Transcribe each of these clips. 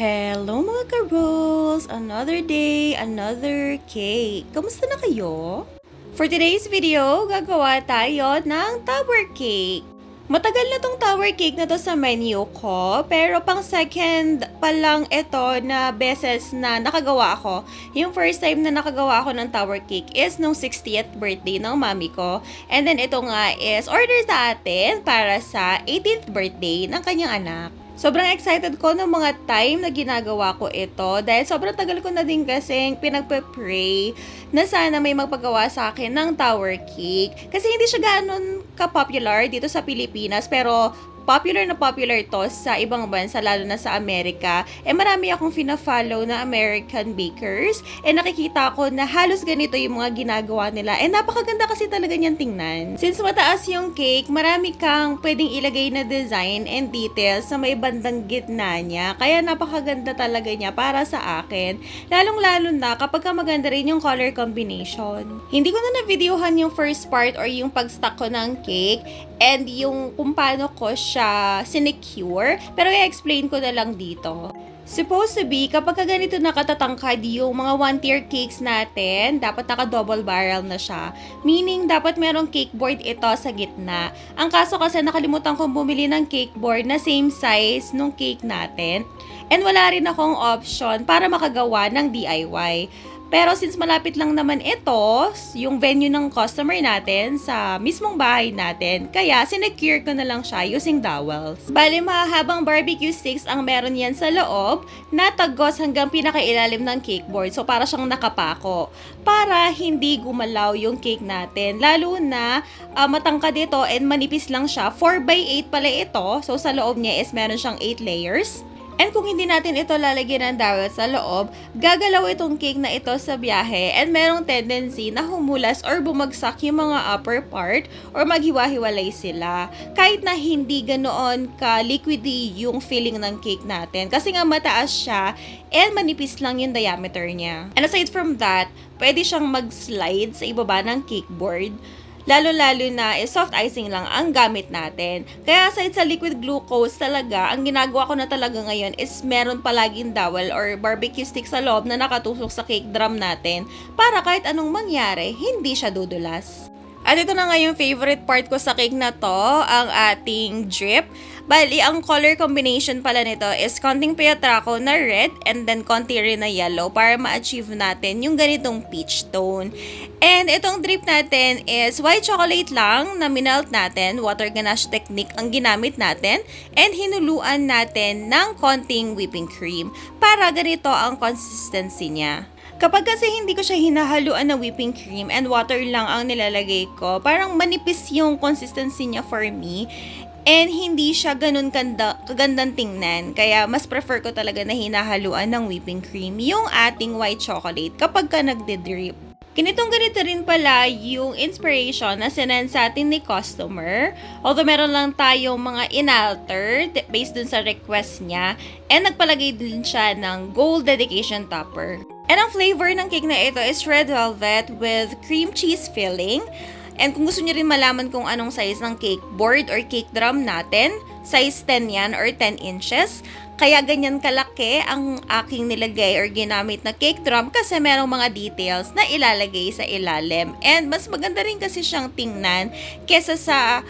Hello mga ka-rolls! Another day, another cake. Kamusta na kayo? For today's video, gagawa tayo ng tower cake. Matagal na tong tower cake na to sa menu ko, pero pang second pa lang ito na beses na nakagawa ako. Yung first time na nakagawa ako ng tower cake is nung 60th birthday ng mami ko. And then ito nga is order sa atin para sa 18th birthday ng kanyang anak. Sobrang excited ko ng mga time na ginagawa ko ito dahil sobrang tagal ko na din kasing pinagpe-pray na sana may magpagawa sa akin ng tower cake. Kasi hindi siya gano'n ka-popular dito sa Pilipinas pero popular to sa ibang bansa, lalo na sa Amerika. Marami akong fina-follow na American bakers. Nakikita ko na halos ganito yung mga ginagawa nila. Napakaganda kasi talaga niyan tingnan. Since mataas yung cake, marami kang pwedeng ilagay na design and details sa may bandang gitna niya. Kaya napakaganda talaga niya para sa akin. Lalong-lalo na kapag maganda rin yung color combination. Hindi ko na na-videohan yung first part or yung pag-stack ko ng cake and yung kung paano ko siya sinecure, pero i-explain ko na lang dito. Supposed to be, kapag ganito nakatatangkad yung mga one-tier cakes natin, dapat naka-double barrel na siya. Meaning, dapat merong cake board ito sa gitna. Ang kaso kasi nakalimutan kong bumili ng cake board na same size nung cake natin. And wala rin akong option para makagawa ng DIY. Pero since malapit lang naman ito, yung venue ng customer natin sa mismong bahay natin, kaya sinecure ko na lang siya using dowels. Bali, mahahabang barbecue sticks ang meron yan sa loob na tagos hanggang pinakailalim ng cake board. So, para siyang nakapako. Para hindi gumalaw yung cake natin. Lalo na matangkad ito and manipis lang siya. 4x8 pala ito. So, sa loob niya is meron siyang 8 layers. And kung hindi natin ito lalagyan ng dowel sa loob, gagalaw itong cake na ito sa biyahe and merong tendency na humulas or bumagsak yung mga upper part or maghiwa-hiwalay sila. Kahit na hindi ganoon ka-liquidy yung filling ng cake natin. Kasi nga mataas siya and manipis lang yung diameter niya. And aside from that, pwede siyang mag-slide sa ibaba ng cake board. Lalo-lalo na soft icing lang ang gamit natin. Kaya aside sa liquid glucose talaga, ang ginagawa ko na talaga ngayon is meron palaging dowel or barbecue stick sa loob na nakatusok sa cake drum natin para kahit anong mangyari, hindi siya dudulas. At ito na nga yung favorite part ko sa cake na to, ang ating drip. Bali, ang color combination pala nito is konting peyotraco na red and then konti rin na yellow para ma-achieve natin yung ganitong peach tone. And itong drip natin is white chocolate lang na minelt natin, water ganache technique ang ginamit natin, and hinuluan natin ng konting whipping cream para ganito ang consistency niya. Kapag kasi hindi ko siya hinahaluan ng whipping cream and water lang ang nilalagay ko, parang manipis yung consistency niya for me. And hindi siya ganun kagandang tingnan. Kaya mas prefer ko talaga na hinahaluan ng whipping cream yung ating white chocolate kapag ka nagde-drip. Ganito rin pala yung inspiration na sinend sa atin ni customer. Although meron lang tayong mga inalter based dun sa request niya. And nagpalagay din siya ng gold dedication topper. And ang flavor ng cake na ito is red velvet with cream cheese filling. And kung gusto niyo rin malaman kung anong size ng cake board or cake drum natin, size 10 yan or 10 inches. Kaya ganyan kalaki ang aking nilagay or ginamit na cake drum kasi merong mga details na ilalagay sa ilalim. And mas maganda rin kasi siyang tingnan kesa sa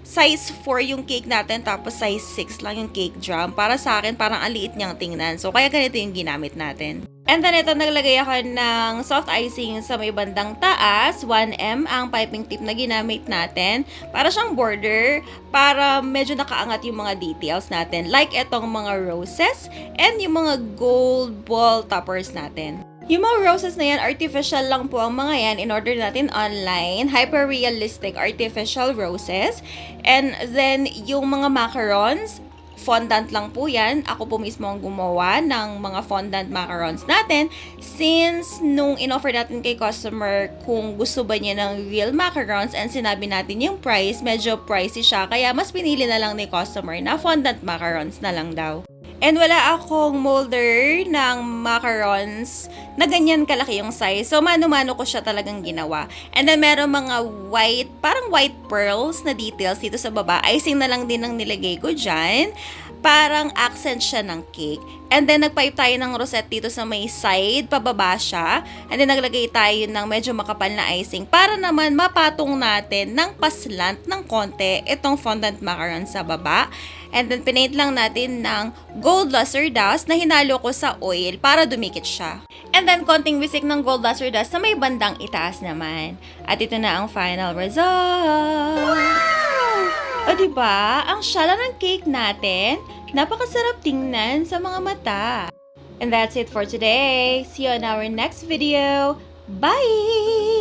size 4 yung cake natin tapos size 6 lang yung cake drum. Para sa akin, parang ang liit niyang tingnan. So, kaya ganito yung ginamit natin. And then ito, naglagay ako ng soft icing sa may bandang taas. 1M ang piping tip na ginamit natin. Para siyang border, para medyo nakaangat yung mga details natin. Like itong mga roses and yung mga gold ball toppers natin. Yung mga roses na yan, artificial lang po ang mga yan in order natin online. Hyper-realistic artificial roses. And then, yung mga macarons, fondant lang po yan. Ako po mismo ang gumawa ng mga fondant macarons natin since nung in-offer natin kay customer kung gusto ba niya ng real macarons and sinabi natin yung price, medyo pricey siya. Kaya mas pinili na lang ni customer na fondant macarons na lang daw. And wala akong molder ng macarons na ganyan kalaki yung size. So, mano-mano ko siya talagang ginawa. And then, meron mga white, parang white pearls na details dito sa baba. Icing na lang din ang nilagay ko dyan. parang accent siya ng cake. And then, nagpipe tayo ng rosette dito sa may side, pababa siya. And then, naglagay tayo ng medyo makapal na icing para naman mapatong natin ng paslant ng konti itong fondant macaron sa baba. And then, pinaint lang natin ng gold luster dust na hinalo ko sa oil para dumikit siya. And then, konting wisik ng gold luster dust sa may bandang itaas naman. At ito na ang final result! O diba, ang syala ng cake natin, napakasarap tingnan sa mga mata. And that's it for today. See you on our next video. Bye!